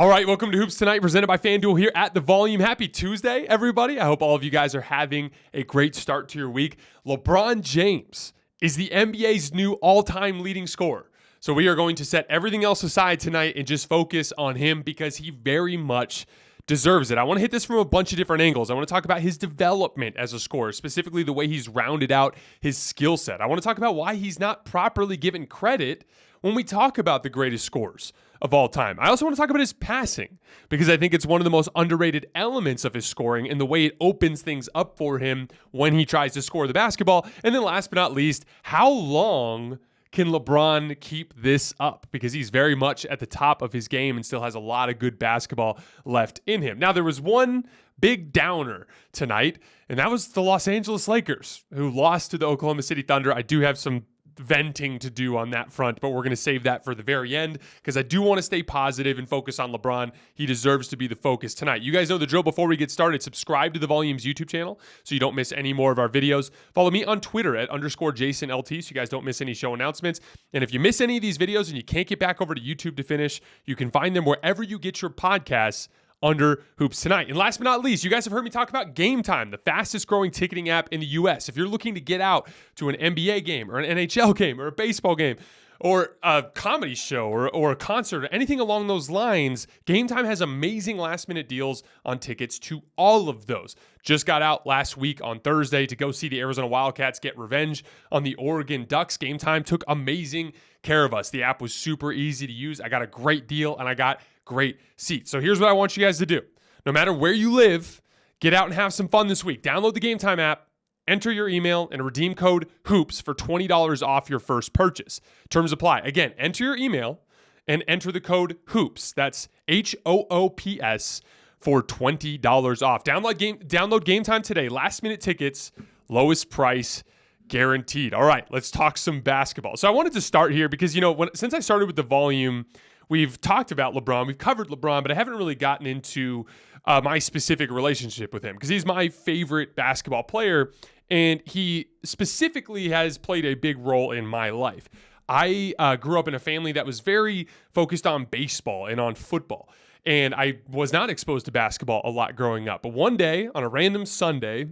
All right, welcome to Hoops Tonight, presented by FanDuel here at The Volume. Happy Tuesday, everybody. I hope all of you guys are having a great start to your week. LeBron James is the NBA's new all-time leading scorer. So we are going to set everything else aside tonight and just focus on him because he very much deserves it. I want to hit this from a bunch of different angles. I want to talk about his development as a scorer, specifically the way he's rounded out his skill set. I want to talk about why he's not properly given credit when we talk about the greatest scorers of all time. I also want to talk about his passing because I think it's one of the most underrated elements of his scoring and the way it opens things up for him when he tries to score the basketball. And then last but not least, how long can LeBron keep this up? Because he's very much at the top of his game and still has a lot of good basketball left in him. Now, there was one big downer tonight, and that was the Los Angeles Lakers, who lost to the Oklahoma City Thunder. I do have some venting to do on that front, but we're going to save that for the very end because I do want to stay positive and focus on LeBron. He deserves to be the focus tonight. You guys know the drill. Before we get started, subscribe to the Volume's YouTube channel so you don't miss any more of our videos. Follow me on Twitter at _JasonLT so you guys don't miss any show announcements. And if you miss any of these videos and you can't get back over to YouTube to finish, you can find them wherever you get your podcasts under Hoops Tonight. And last but not least, you guys have heard me talk about Game Time, the fastest growing ticketing app in the US. If you're looking to get out to an NBA game or an NHL game or a baseball game or a comedy show or a concert or anything along those lines, Game Time has amazing last minute deals on tickets to all of those. Just got out last week on Thursday to go see the Arizona Wildcats get revenge on the Oregon Ducks. Game Time took amazing care of us. The app was super easy to use. I got a great deal and I got great seats. So here's what I want you guys to do. No matter where you live, get out and have some fun this week. Download the Game Time app, enter your email, and redeem code HOOPS for $20 off your first purchase. Terms apply. Again, enter your email and enter the code HOOPS. That's HOOPS for $20 off. Download Game Time today. Last minute tickets, lowest price guaranteed. All right, let's talk some basketball. So I wanted to start here because, since I started with the Volume, we've talked about LeBron, we've covered LeBron, but I haven't really gotten into my specific relationship with him because he's my favorite basketball player, and he specifically has played a big role in my life. I grew up in a family that was very focused on baseball and on football, and I was not exposed to basketball a lot growing up. But one day, on a random Sunday,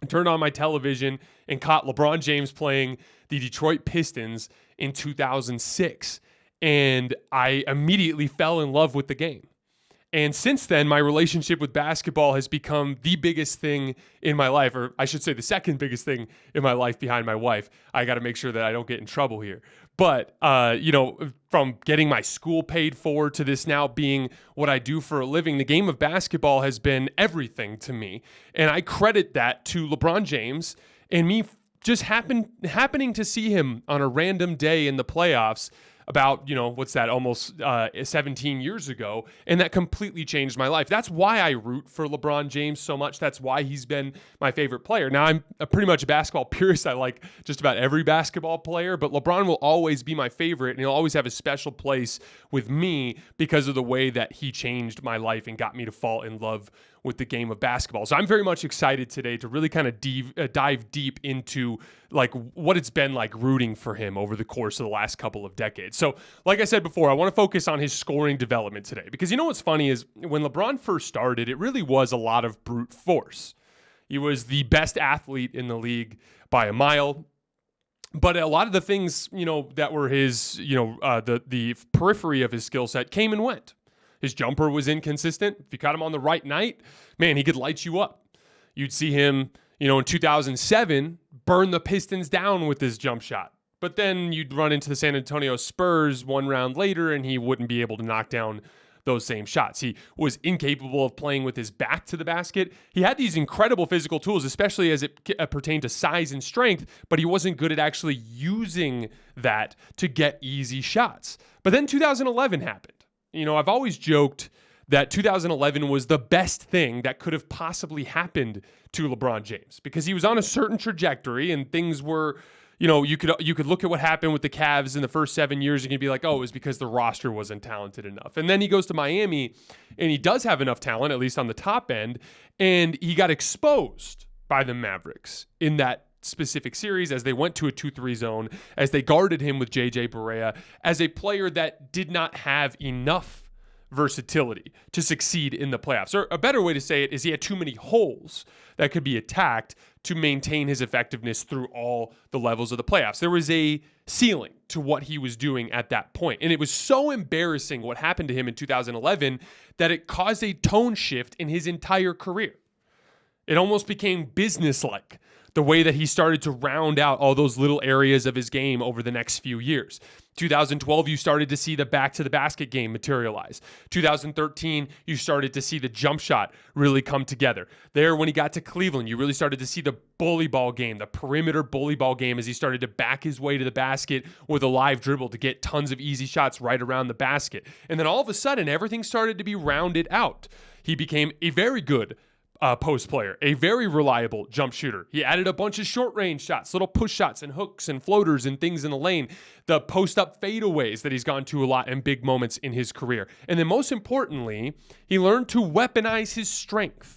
I turned on my television and caught LeBron James playing the Detroit Pistons in 2006. And I immediately fell in love with the game. And since then, my relationship with basketball has become the biggest thing in my life, or I should say the second biggest thing in my life behind my wife. I got to make sure that I don't get in trouble here. But, from getting my school paid for to this now being what I do for a living, the game of basketball has been everything to me. And I credit that to LeBron James and me just happening to see him on a random day in the playoffs about, almost 17 years ago, and that completely changed my life. That's why I root for LeBron James so much. That's why he's been my favorite player. Now, I'm pretty much a basketball purist. I like just about every basketball player, but LeBron will always be my favorite, and he'll always have a special place with me because of the way that he changed my life and got me to fall in love with the game of basketball. So I'm very much excited today to really kind of dive deep into what it's been like rooting for him over the course of the last couple of decades. So like I said before, I want to focus on his scoring development today because what's funny is when LeBron first started, it really was a lot of brute force. He was the best athlete in the league by a mile. But a lot of the things, that were his, the periphery of his skill set came and went. His jumper was inconsistent. If you caught him on the right night, man, he could light you up. You'd see him, in 2007, burn the Pistons down with his jump shot. But then you'd run into the San Antonio Spurs one round later, and he wouldn't be able to knock down those same shots. He was incapable of playing with his back to the basket. He had these incredible physical tools, especially as it pertained to size and strength, but he wasn't good at actually using that to get easy shots. But then 2011 happened. I've always joked that 2011 was the best thing that could have possibly happened to LeBron James because he was on a certain trajectory and things were, you could look at what happened with the Cavs in the first 7 years and you'd be like, oh, it was because the roster wasn't talented enough. And then he goes to Miami and he does have enough talent, at least on the top end, and he got exposed by the Mavericks in that specific series as they went to a 2-3 zone, as they guarded him with JJ Barea, as a player that did not have enough versatility to succeed in the playoffs. Or a better way to say it is he had too many holes that could be attacked to maintain his effectiveness through all the levels of the playoffs. There was a ceiling to what he was doing at that point. And it was so embarrassing what happened to him in 2011 that it caused a tone shift in his entire career. It almost became businesslike, the way that he started to round out all those little areas of his game over the next few years. 2012, you started to see the back to the basket game materialize. 2013, you started to see the jump shot really come together. There, when he got to Cleveland, you really started to see the bully ball game, the perimeter bully ball game, as he started to back his way to the basket with a live dribble to get tons of easy shots right around the basket. And then all of a sudden, everything started to be rounded out. He became a very good post player, a very reliable jump shooter. He added a bunch of short range shots, little push shots and hooks and floaters and things in the lane, the post up fadeaways that he's gone to a lot in big moments in his career. And then most importantly, he learned to weaponize his strength.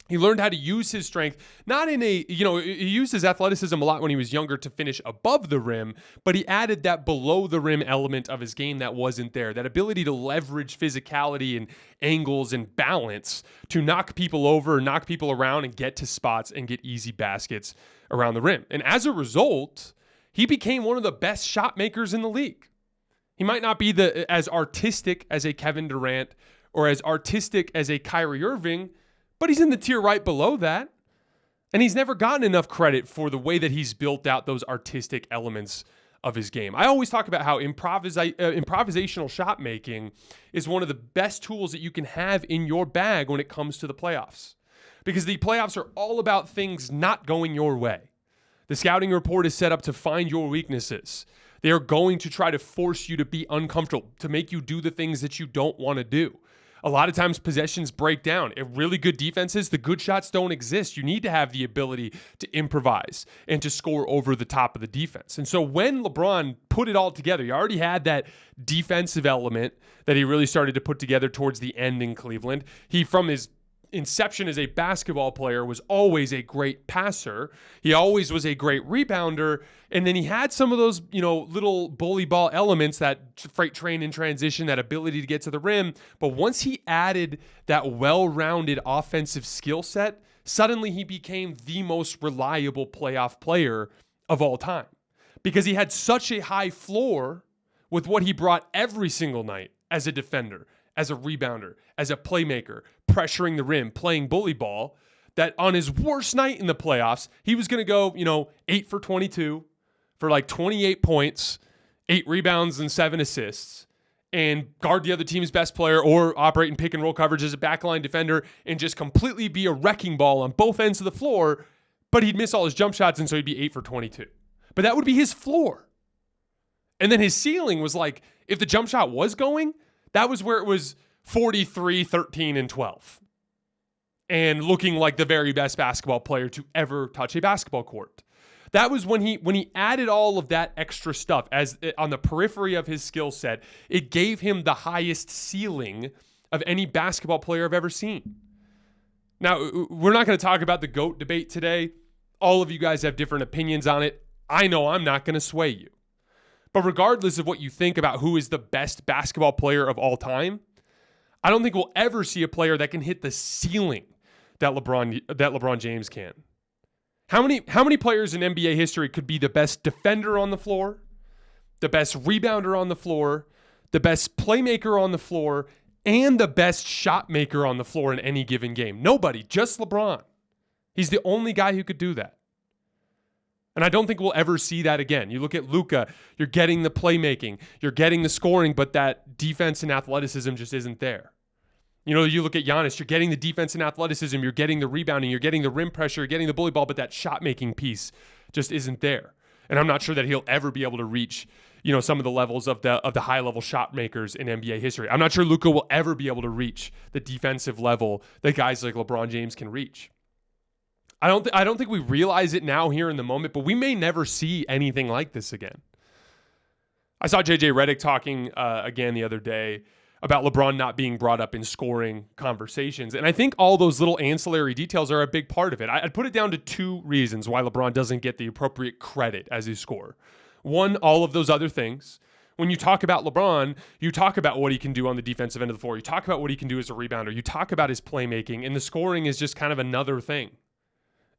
He learned how to use his strength, not in a, he used his athleticism a lot when he was younger to finish above the rim, but he added that below the rim element of his game that wasn't there, that ability to leverage physicality and angles and balance to knock people over, knock people around and get to spots and get easy baskets around the rim. And as a result, he became one of the best shot makers in the league. He might not be as artistic as a Kevin Durant or as artistic as a Kyrie Irving, but he's in the tier right below that. And he's never gotten enough credit for the way that he's built out those artistic elements of his game. I always talk about how improvisational shot making is one of the best tools that you can have in your bag when it comes to the playoffs. Because the playoffs are all about things not going your way. The scouting report is set up to find your weaknesses. They are going to try to force you to be uncomfortable, to make you do the things that you don't want to do. A lot of times possessions break down. In really good defenses, the good shots don't exist. You need to have the ability to improvise and to score over the top of the defense. And so when LeBron put it all together, he already had that defensive element that he really started to put together towards the end in Cleveland. He, from his inception as a basketball player, was always a great passer. He always was a great rebounder. And then he had some of those, little bully ball elements, that freight train in transition, that ability to get to the rim. But once he added that well-rounded offensive skill set, suddenly he became the most reliable playoff player of all time, because he had such a high floor with what he brought every single night as a defender, as a rebounder, as a playmaker, pressuring the rim, playing bully ball, that on his worst night in the playoffs, he was going to go, 8 for 22 for like 28 points, 8 rebounds and 7 assists, and guard the other team's best player or operate in pick and roll coverage as a backline defender and just completely be a wrecking ball on both ends of the floor, but he'd miss all his jump shots, and so he'd be 8 for 22. But that would be his floor. And then his ceiling was like, if the jump shot was going, that was where it was 43, 13, and 12. And looking like the very best basketball player to ever touch a basketball court. That was when he added all of that extra stuff as on the periphery of his skill set. It gave him the highest ceiling of any basketball player I've ever seen. Now, we're not going to talk about the GOAT debate today. All of you guys have different opinions on it. I know I'm not going to sway you. But regardless of what you think about who is the best basketball player of all time, I don't think we'll ever see a player that can hit the ceiling that LeBron James can. How many players in NBA history could be the best defender on the floor, the best rebounder on the floor, the best playmaker on the floor, and the best shot maker on the floor in any given game? Nobody, just LeBron. He's the only guy who could do that. And I don't think we'll ever see that again. You look at Luka, you're getting the playmaking, you're getting the scoring, but that defense and athleticism just isn't there. You look at Giannis, you're getting the defense and athleticism, you're getting the rebounding, you're getting the rim pressure, you're getting the bully ball, but that shot-making piece just isn't there. And I'm not sure that he'll ever be able to reach, some of the levels of the high-level shot makers in NBA history. I'm not sure Luka will ever be able to reach the defensive level that guys like LeBron James can reach. I don't think we realize it now here in the moment, but we may never see anything like this again. I saw JJ Redick talking again the other day about LeBron not being brought up in scoring conversations. And I think all those little ancillary details are a big part of it. I'd put it down to 2 reasons why LeBron doesn't get the appropriate credit as a scorer. One, all of those other things, When you talk about LeBron, you talk about what he can do on the defensive end of the floor. You talk about what he can do as a rebounder. You talk about his playmaking, and the scoring is just kind of another thing.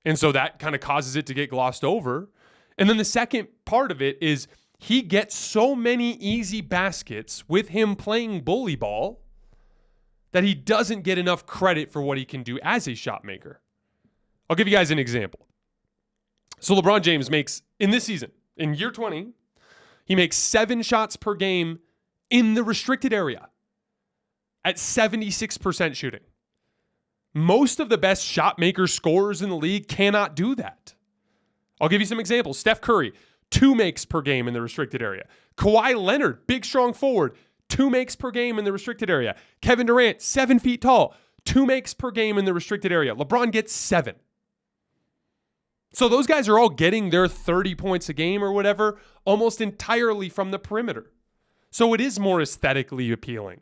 And so that kind of causes it to get glossed over. And then the second part of it is he gets so many easy baskets with him playing bully ball that he doesn't get enough credit for what he can do as a shot maker. I'll give you guys an example. So LeBron James makes, in this season, in year 20, he makes 7 shots per game in the restricted area at 76% shooting. Most of the best shot maker scorers in the league cannot do that. I'll give you some examples. Steph Curry, 2 makes per game in the restricted area. Kawhi Leonard, big, strong forward, 2 makes per game in the restricted area. Kevin Durant, 7 feet tall, 2 makes per game in the restricted area. LeBron gets 7. So those guys are all getting their 30 points a game or whatever almost entirely from the perimeter. So it is more aesthetically appealing.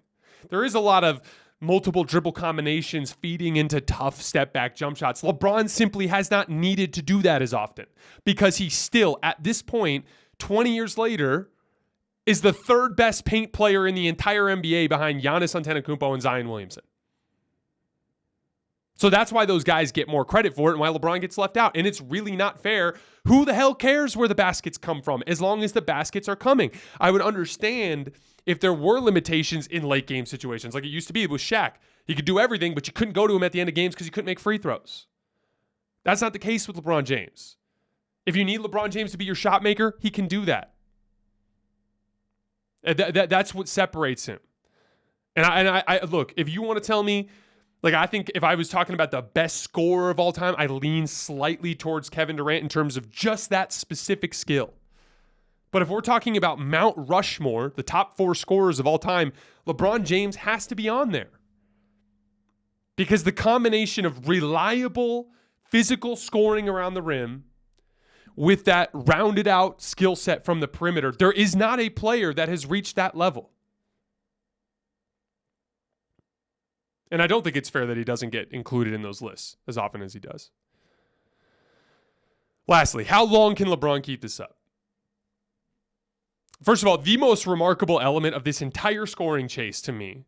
There is a lot of multiple dribble combinations feeding into tough step back jump shots. LeBron simply has not needed to do that as often because he still, at this point, 20 years later, is the 3rd best paint player in the entire NBA behind Giannis Antetokounmpo and Zion Williamson. So that's why those guys get more credit for it and why LeBron gets left out. And it's really not fair. Who the hell cares where the baskets come from as long as the baskets are coming? I would understand if there were limitations in late game situations like it used to be with Shaq. He could do everything, but you couldn't go to him at the end of games because he couldn't make free throws. That's not the case with LeBron James. If you need LeBron James to be your shot maker, he can do that. That's what separates him. And I look, if you want to tell me, like, I think if I was talking about the best scorer of all time, I lean slightly towards Kevin Durant in terms of just that specific skill. But if we're talking about Mount Rushmore, the top 4 scorers of all time, LeBron James has to be on there. Because the combination of reliable physical scoring around the rim with that rounded out skill set from the perimeter, there is not a player that has reached that level. And I don't think it's fair that he doesn't get included in those lists as often as he does. Lastly, how long can LeBron keep this up? First of all, the most remarkable element of this entire scoring chase to me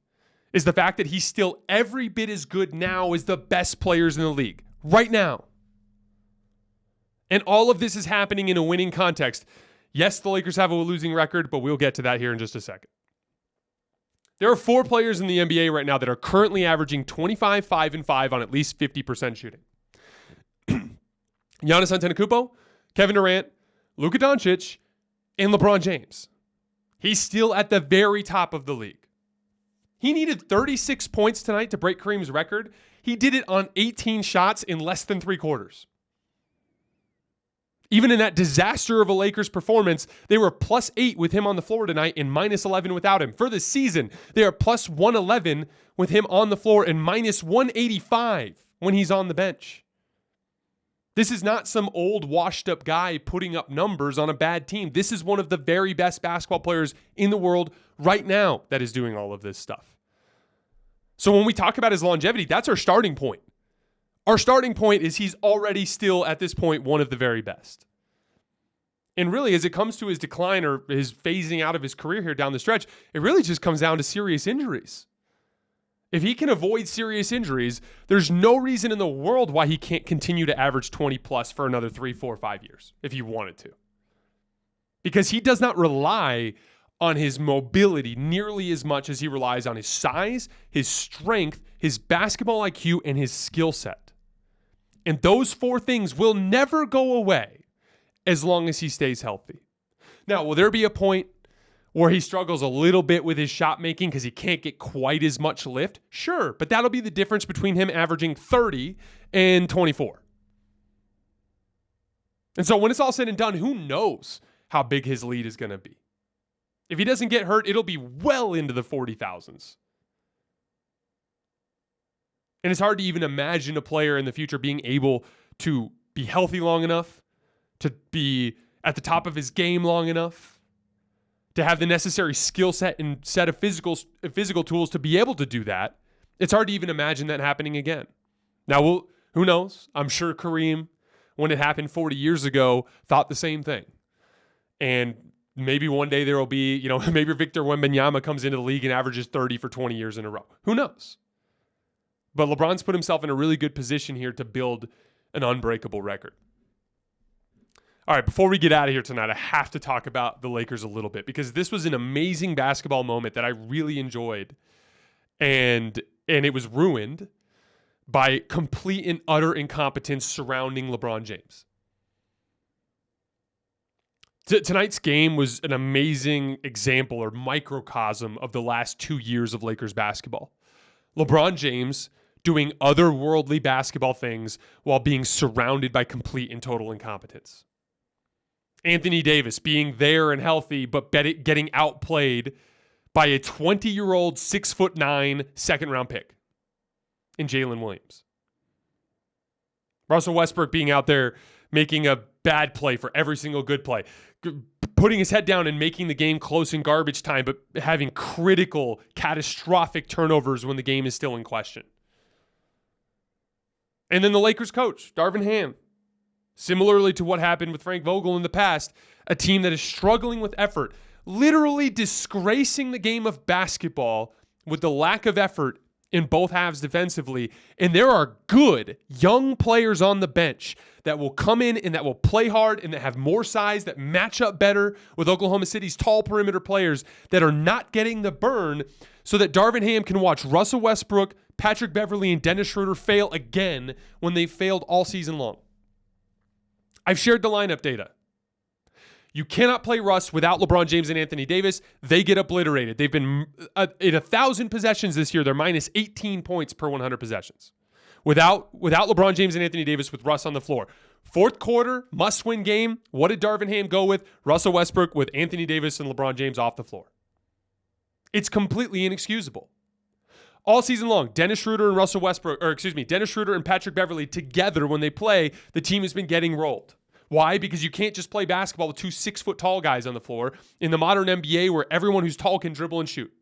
is the fact that he's still every bit as good now as the best players in the league. Right now. And all of this is happening in a winning context. Yes, the Lakers have a losing record, but we'll get to that here in just a second. There are 4 players in the NBA right now that are currently averaging 25, 5, and 5 on at least 50% shooting. Giannis Antetokounmpo, Kevin Durant, Luka Doncic, and LeBron James. He's still at the very top of the league. He needed 36 points tonight to break Kareem's record. He did it on 18 shots in less than 3 quarters. Even in that disaster of a Lakers performance, they were plus 8 with him on the floor tonight and minus 11 without him. For the season, they are plus 111 with him on the floor and minus 185 when he's on the bench. This is not some old washed up guy putting up numbers on a bad team. This is one of the very best basketball players in the world right now that is doing all of this stuff. So when we talk about his longevity, that's our starting point. Our starting point is he's already still, at this point, one of the very best. And really, as it comes to his decline or his phasing out of his career here down the stretch, it really just comes down to serious injuries. If he can avoid serious injuries, there's no reason in the world why he can't continue to average 20 plus for another 3, 4, 5 years, if he wanted to. Because he does not rely on his mobility nearly as much as he relies on his size, his strength, his basketball IQ, and his skill set. And those 4 things will never go away as long as he stays healthy. Now, will there be a point where he struggles a little bit with his shot making because he can't get quite as much lift? Sure, but that'll be the difference between him averaging 30 and 24. And so when it's all said and done, who knows how big his lead is going to be? If he doesn't get hurt, it'll be well into the 40,000s. And it's hard to even imagine a player in the future being able to be healthy long enough, to be at the top of his game long enough, to have the necessary skill set and set of physical tools to be able to do that. It's hard to even imagine that happening again. Now, who knows? I'm sure Kareem, when it happened 40 years ago, thought the same thing. And Maybe one day there will be, maybe Victor Wembanyama comes into the league and averages 30 for 20 years in a row. Who knows? But LeBron's put himself in a really good position here to build an unbreakable record. All right, before we get out of here tonight, I have to talk about the Lakers a little bit because this was an amazing basketball moment that I really enjoyed. And it was ruined by complete and utter incompetence surrounding LeBron James. Tonight's game was an amazing example or microcosm of the last 2 years of Lakers basketball. LeBron James doing otherworldly basketball things while being surrounded by complete and total incompetence. Anthony Davis being there and healthy, but getting outplayed by a 20-year-old 6'9" second-round pick in Jalen Williams. Russell Westbrook being out there making a bad play for every single good play, putting his head down and making the game close in garbage time, but having critical, catastrophic turnovers when the game is still in question. And then the Lakers coach, Darvin Ham, similarly to what happened with Frank Vogel in the past, a team that is struggling with effort, literally disgracing the game of basketball with the lack of effort in both halves defensively. And there are good young players on the bench that will come in and that will play hard and that have more size, that match up better with Oklahoma City's tall perimeter players that are not getting the burn so that Darvin Ham can watch Russell Westbrook, Patrick Beverley, and Dennis Schroeder fail again when they failed all season long. I've shared the lineup data. You cannot play Russ without LeBron James and Anthony Davis. They get obliterated. They've been in 1,000 possessions this year. They're minus 18 points per 100 possessions. Without LeBron James and Anthony Davis with Russ on the floor. Fourth quarter, must-win game. What did Darvin Ham go with? Russell Westbrook with Anthony Davis and LeBron James off the floor. It's completely inexcusable. All season long, Dennis Schroeder and Patrick Beverley together when they play, the team has been getting rolled. Why? Because you can't just play basketball with two 6-foot-tall guys on the floor in the modern NBA where everyone who's tall can dribble and shoot.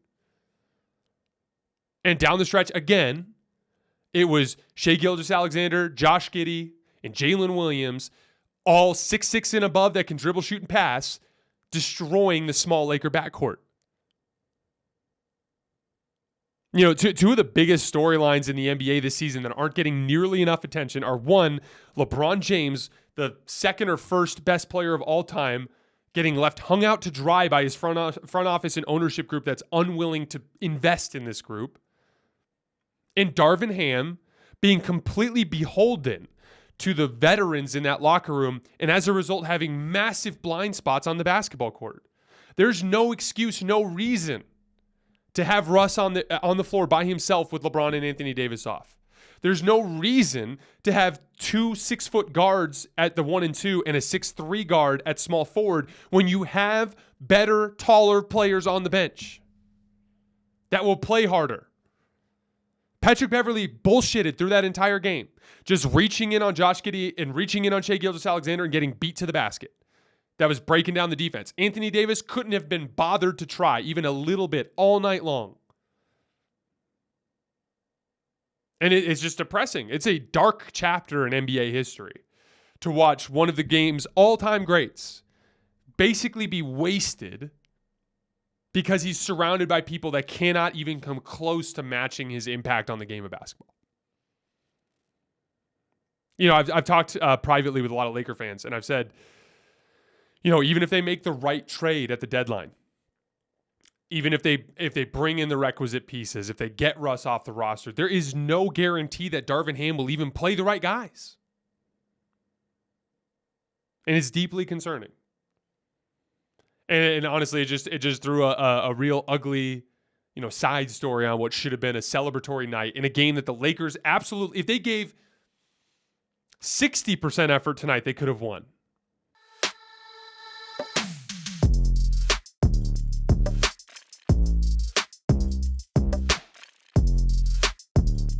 And down the stretch, again, it was Shai Gilgeous-Alexander, Josh Giddey, and Jalen Williams, all 6'6" and above that can dribble, shoot, and pass, destroying the small Laker backcourt. Two of the biggest storylines in the NBA this season that aren't getting nearly enough attention are, one, LeBron James, the second or first best player of all time, getting left hung out to dry by his front office and ownership group that's unwilling to invest in this group. And Darvin Ham being completely beholden to the veterans in that locker room and as a result having massive blind spots on the basketball court. There's no excuse, no reason to have Russ on the floor by himself with LeBron and Anthony Davis off. There's no reason to have two 6-foot guards at the 1 and 2 and a 6'3" guard at small forward when you have better, taller players on the bench that will play harder. Patrick Beverley bullshitted through that entire game, just reaching in on Josh Giddey and reaching in on Shai Gilgeous-Alexander and getting beat to the basket. That was breaking down the defense. Anthony Davis couldn't have been bothered to try even a little bit all night long. And it's just depressing. It's a dark chapter in NBA history to watch one of the game's all-time greats basically be wasted because he's surrounded by people that cannot even come close to matching his impact on the game of basketball. I've talked privately with a lot of Laker fans, and I've said, even if they make the right trade at the deadline, even if they bring in the requisite pieces, if they get Russ off the roster, there is no guarantee that Darvin Ham will even play the right guys. And it's deeply concerning. And honestly, it just threw a real ugly, side story on what should have been a celebratory night in a game that the Lakers absolutely, if they gave 60% effort tonight, they could have won.